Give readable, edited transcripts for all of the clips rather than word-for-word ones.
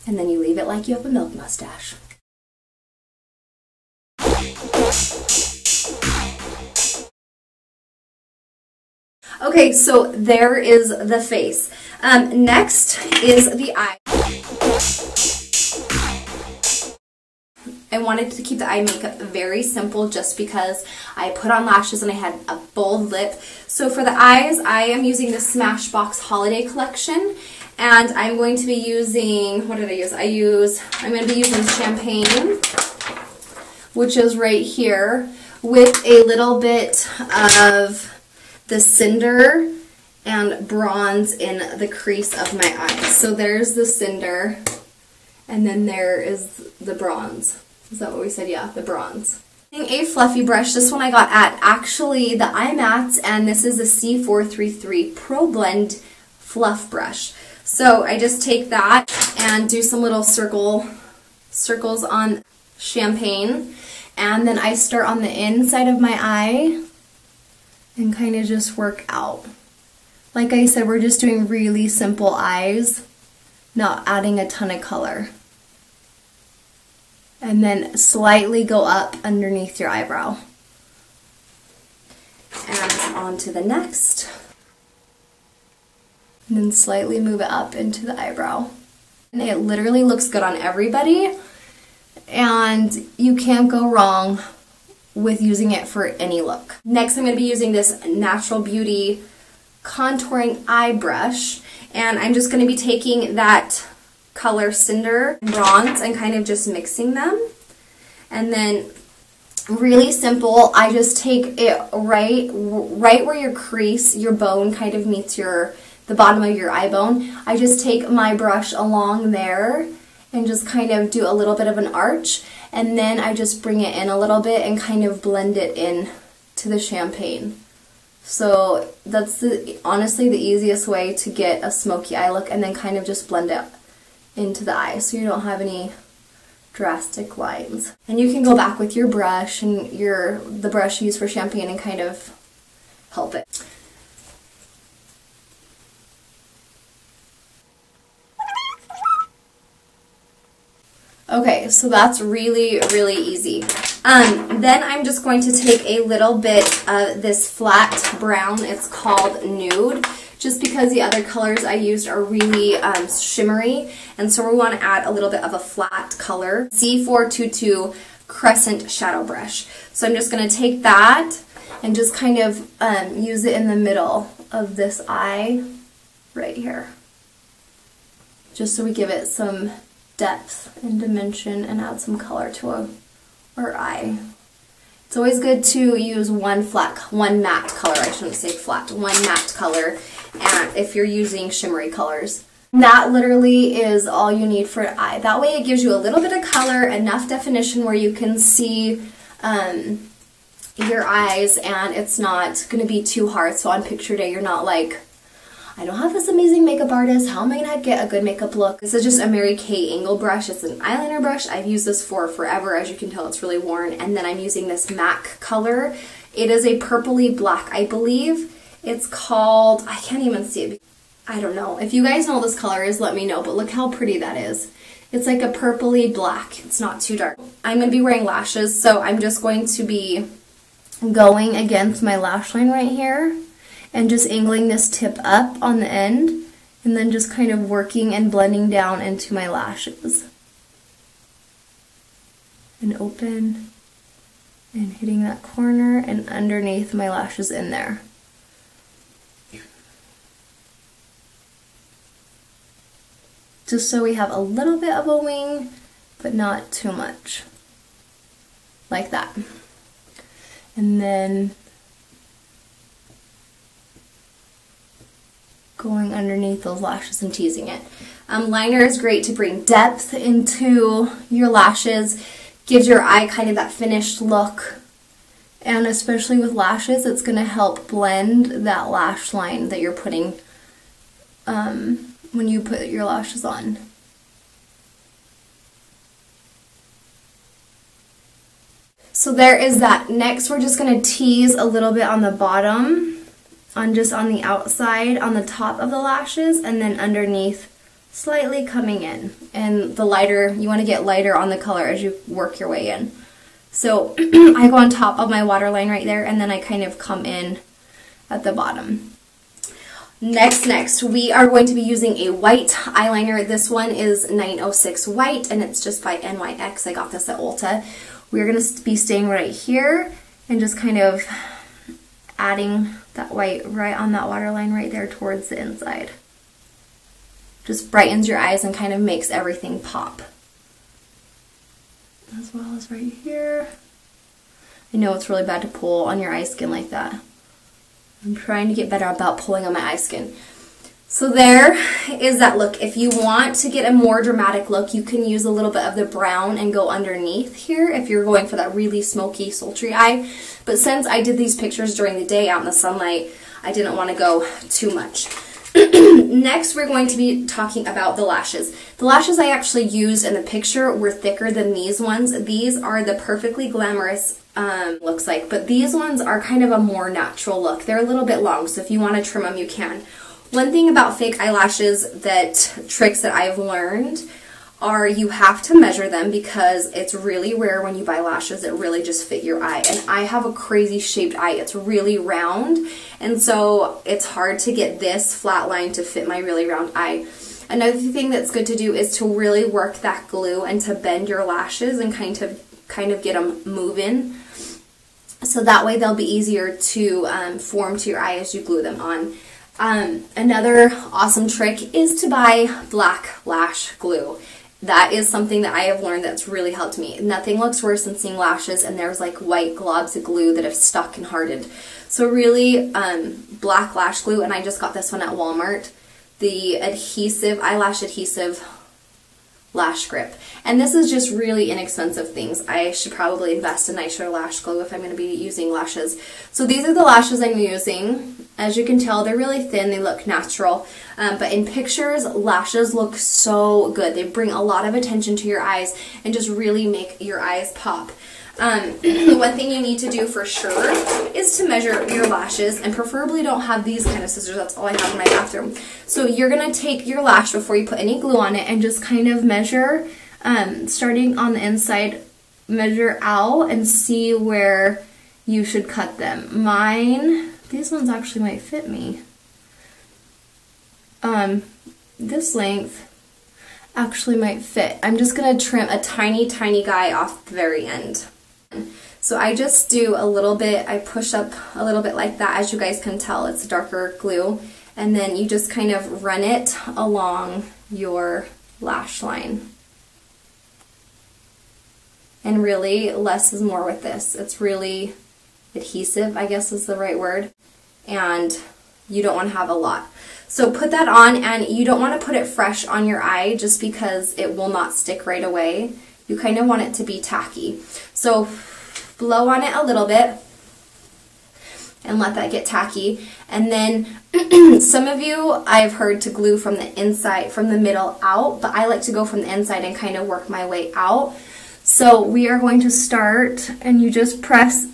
And then you leave it like you have a milk mustache. Okay, so there is the face. Next is the eye. I wanted to keep the eye makeup very simple just because I put on lashes and I had a bold lip. So for the eyes, I am using the Smashbox Holiday Collection, and I'm going to be using, what did I use? I'm going to be using Champagne, which is right here, with a little bit of the Cinder and bronze in the crease of my eye. So there's the Cinder, and then there is the bronze. Is that what we said? Yeah, the bronze. A fluffy brush. This one I got at actually the Eye Mats, and this is the C433 Pro Blend Fluff Brush. So I just take that and do some little circles on Champagne, and then I start on the inside of my eye and kind of just work out. Like I said, we're just doing really simple eyes, not adding a ton of color. And then slightly go up underneath your eyebrow. And on to the next. And then slightly move it up into the eyebrow. And it literally looks good on everybody, and you can't go wrong with using it for any look. Next, I'm going to be using this Natural Beauty contouring eye brush, and I'm just going to be taking that color Cinder and bronze and kind of just mixing them. And then really simple, I just take it right where your crease, your bone kind of meets the bottom of your eye bone. I just take my brush along there and just kind of do a little bit of an arch, and then I just bring it in a little bit and kind of blend it in to the Champagne. So that's honestly the easiest way to get a smoky eye look, and then kind of just blend it into the eye so you don't have any drastic lines. And you can go back with your brush and the brush you use for Champagne and kind of help it. Okay, so that's really, really easy. Then I'm just going to take a little bit of this flat brown. It's called Nude, just because the other colors I used are really shimmery, and so we want to add a little bit of a flat color. C422 Crescent Shadow Brush. So I'm just going to take that and just kind of use it in the middle of this eye right here, just so we give it some depth and dimension and add some color to our eye. It's always good to use one matte color, I shouldn't say flat, one matte color, and if you're using shimmery colors. That literally is all you need for an eye. That way it gives you a little bit of color, enough definition where you can see your eyes, and it's not going to be too hard. So on picture day, you're not like, I don't have this amazing makeup artist, how am I going to get a good makeup look? This is just a Mary Kay Angle brush. It's an eyeliner brush. I've used this for forever. As you can tell, it's really worn. And then I'm using this MAC color. It is a purpley black, I believe. It's called, I can't even see it. I don't know. If you guys know what this color is, let me know. But look how pretty that is. It's like a purpley black. It's not too dark. I'm going to be wearing lashes, so I'm just going to be going against my lash line right here, and just angling this tip up on the end, and then just kind of working and blending down into my lashes. And open, and hitting that corner and underneath my lashes in there. Just so we have a little bit of a wing, but not too much. Like that. And then going underneath those lashes and teasing it. Liner is great to bring depth into your lashes, gives your eye kind of that finished look, and especially with lashes, it's going to help blend that lash line that you're putting when you put your lashes on. So there is that. Next, we're just going to tease a little bit on the bottom, just on the outside, on the top of the lashes, and then underneath slightly coming in. And the lighter, you want to get lighter on the color as you work your way in. So I go on top of my waterline right there, and then I kind of come in at the bottom. Next, we are going to be using a white eyeliner. This one is 906 white, and it's just by NYX. I got this at Ulta. We're going to be staying right here and just kind of adding that white right on that waterline right there towards the inside. Just brightens your eyes and kind of makes everything pop. As well as right here. I know it's really bad to pull on your eye skin like that. I'm trying to get better about pulling on my eye skin. So there is that look. If you want to get a more dramatic look, you can use a little bit of the brown and go underneath here if you're going for that really smoky, sultry eye. But since I did these pictures during the day out in the sunlight, I didn't want to go too much. Next, we're going to be talking about the lashes. The lashes I actually used in the picture were thicker than these ones. These are the Perfectly Glamorous looks like, but these ones are kind of a more natural look. They're a little bit long, so if you want to trim them, you can. One thing about fake eyelashes, tricks that I've learned, are you have to measure them because it's really rare when you buy lashes that really just fit your eye. And I have a crazy shaped eye. It's really round, and so it's hard to get this flat line to fit my really round eye. Another thing that's good to do is to really work that glue and to bend your lashes and kind of get them moving. So that way they'll be easier to form to your eye as you glue them on. Another awesome trick is to buy black lash glue. That is something that I have learned that's really helped me. Nothing looks worse than seeing lashes and there's like white globs of glue that have stuck and hardened. So really, black lash glue, and I just got this one at Walmart. The eyelash adhesive lash grip. And this is just really inexpensive things. I should probably invest in nicer lash glue if I'm going to be using lashes. So these are the lashes I'm using. As you can tell, they're really thin. They look natural. But in pictures, lashes look so good. They bring a lot of attention to your eyes and just really make your eyes pop. The one thing you need to do for sure is to measure your lashes, and preferably don't have these kind of scissors. That's all I have in my bathroom. So you're going to take your lash before you put any glue on it and just kind of measure, starting on the inside, measure out and see where you should cut them. These ones actually might fit me. This length actually might fit. I'm just going to trim a tiny, tiny guy off the very end. So I just do a little bit, I push up a little bit like that. As you guys can tell, it's darker glue. And then you just kind of run it along your lash line. And really, less is more with this. It's really adhesive, I guess is the right word. And you don't want to have a lot. So put that on, and you don't want to put it fresh on your eye just because it will not stick right away. You kind of want it to be tacky. So blow on it a little bit and let that get tacky. And then some of you, I've heard to glue from the inside, from the middle out, but I like to go from the inside and kind of work my way out. So we are going to start, and you just press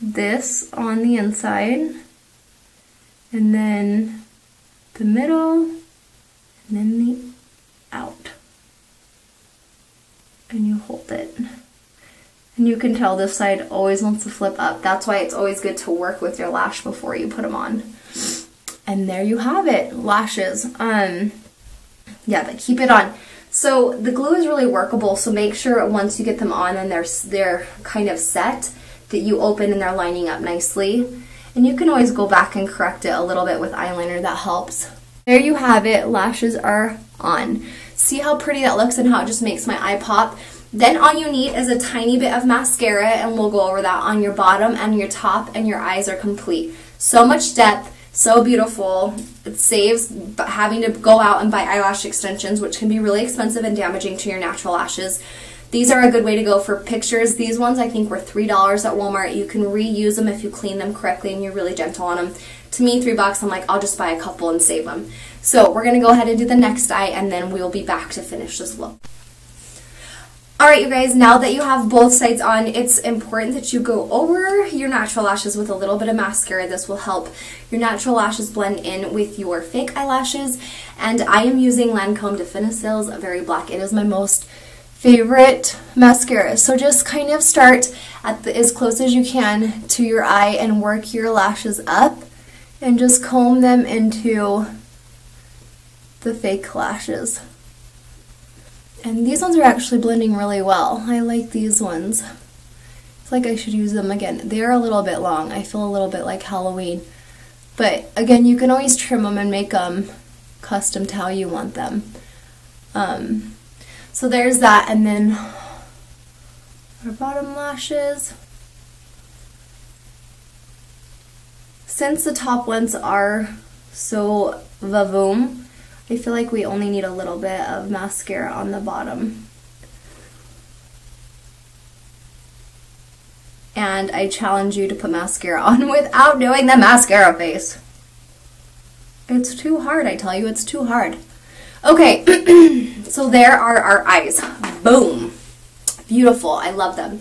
this on the inside, and then the middle, and then the out. And you hold it. And you can tell this side always wants to flip up. That's why it's always good to work with your lash before you put them on. And there you have it, lashes. Yeah, but keep it on. So the glue is really workable, so make sure once you get them on and they're kind of set, that you open and they're lining up nicely. And you can always go back and correct it a little bit with eyeliner, that helps. There you have it, lashes are on. See how pretty that looks and how it just makes my eye pop? Then all you need is a tiny bit of mascara, and we'll go over that on your bottom and your top, and your eyes are complete. So much depth, so beautiful. It saves having to go out and buy eyelash extensions, which can be really expensive and damaging to your natural lashes. These are a good way to go for pictures. These ones I think were $3 at Walmart. You can reuse them if you clean them correctly and you're really gentle on them. To me, $3, I'm like, I'll just buy a couple and save them. So we're going to go ahead and do the next eye, and then we'll be back to finish this look. Alright, you guys, now that you have both sides on, it's important that you go over your natural lashes with a little bit of mascara. This will help your natural lashes blend in with your fake eyelashes. And I am using Lancome Definicil's Very Black. It is my most favorite mascara. So just kind of start at as close as you can to your eye and work your lashes up and just comb them into the fake lashes. And these ones are actually blending really well. I like these ones. It's like I should use them again. They're a little bit long. I feel a little bit like Halloween. But again, you can always trim them and make them custom to how you want them. So there's that. And then our bottom lashes. Since the top ones are so vavoom, I feel like we only need a little bit of mascara on the bottom. And I challenge you to put mascara on without doing the mascara face. It's too hard, I tell you, it's too hard. Okay, so there are our eyes. Boom. Beautiful, I love them.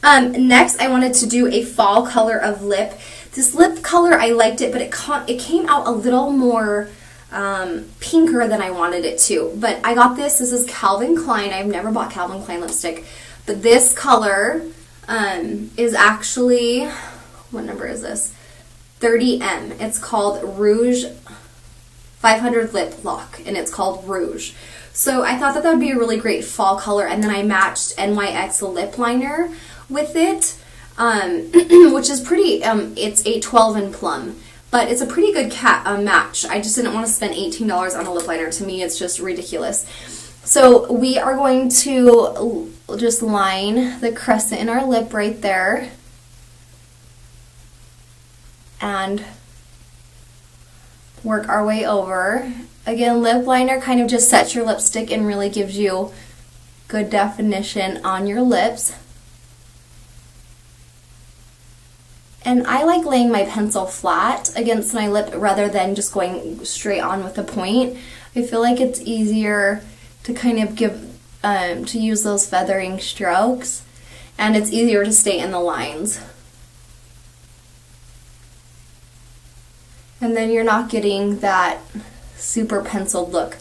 Next, I wanted to do a fall color of lip. This lip color, I liked it, but it came out a little more pinker than I wanted it to. But I got this. This is Calvin Klein. I've never bought Calvin Klein lipstick. But this color is actually, what number is this? 30M. It's called Rouge 500 Lip Lock, and it's called Rouge. So I thought that would be a really great fall color, and then I matched NYX lip liner with it, which is pretty, it's 812 in plum. But it's a pretty good match. I just didn't want to spend $18 on a lip liner. To me, it's just ridiculous. So we are going to just line the crescent in our lip right there. And work our way over. Again, lip liner kind of just sets your lipstick and really gives you good definition on your lips. And I like laying my pencil flat against my lip rather than just going straight on with a point. I feel like it's easier to kind of to use those feathering strokes, and it's easier to stay in the lines. And then you're not getting that super penciled look.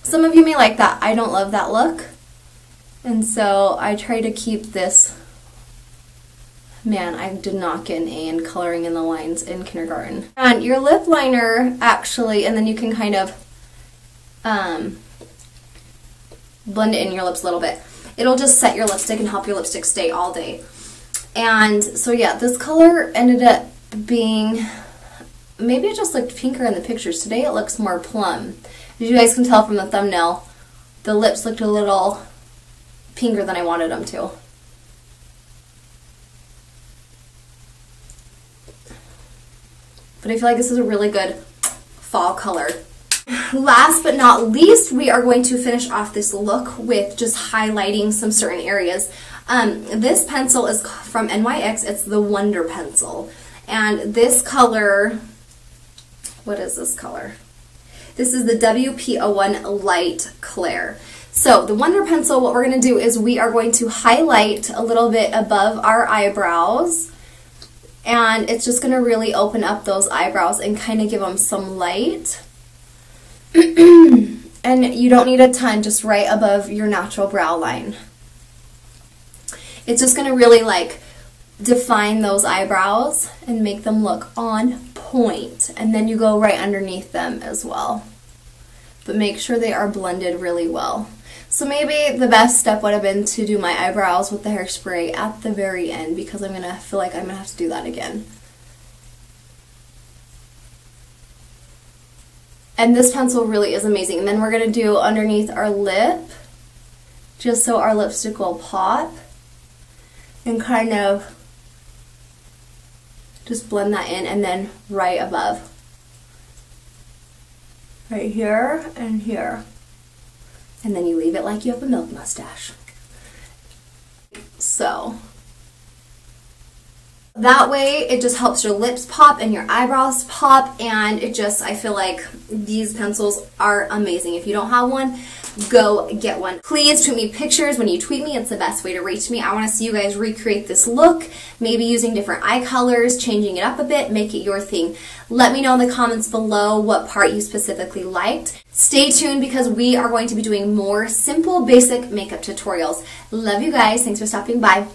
Some of you may like that. I don't love that look. And so I try to keep this. Man, I did not get an A in coloring in the lines in kindergarten. And your lip liner, actually, and then you can kind of blend it in your lips a little bit. It'll just set your lipstick and help your lipstick stay all day. And so yeah, this color ended up being, maybe it just looked pinker in the pictures. Today it looks more plum. As you guys can tell from the thumbnail, the lips looked a little pinker than I wanted them to. But I feel like this is a really good fall color. Last but not least, we are going to finish off this look with just highlighting some certain areas. This pencil is from NYX. It's the Wonder Pencil. And this color, what is this color? This is the WP01 Light Clair. So the Wonder Pencil, what we're going to do is we are going to highlight a little bit above our eyebrows. And it's just going to really open up those eyebrows and kind of give them some light. And you don't need a ton, just right above your natural brow line. It's just going to really like define those eyebrows and make them look on point. And then you go right underneath them as well. But make sure they are blended really well. So maybe the best step would have been to do my eyebrows with the hairspray at the very end, because I'm going to feel like I'm going to have to do that again. And this pencil really is amazing. And then we're going to do underneath our lip, just so our lipstick will pop, and kind of just blend that in, and then right above. Right here and here. And then you leave it like you have a milk mustache. So, That way it just helps your lips pop and your eyebrows pop, and I feel like these pencils are amazing. If you don't have one, go get one. Please tweet me pictures. When you tweet me, it's the best way to reach me. I want to see you guys recreate this look, maybe using different eye colors, changing it up a bit, make it your thing. Let me know in the comments below what part you specifically liked. Stay tuned because we are going to be doing more simple, basic makeup tutorials. Love you guys. Thanks for stopping by.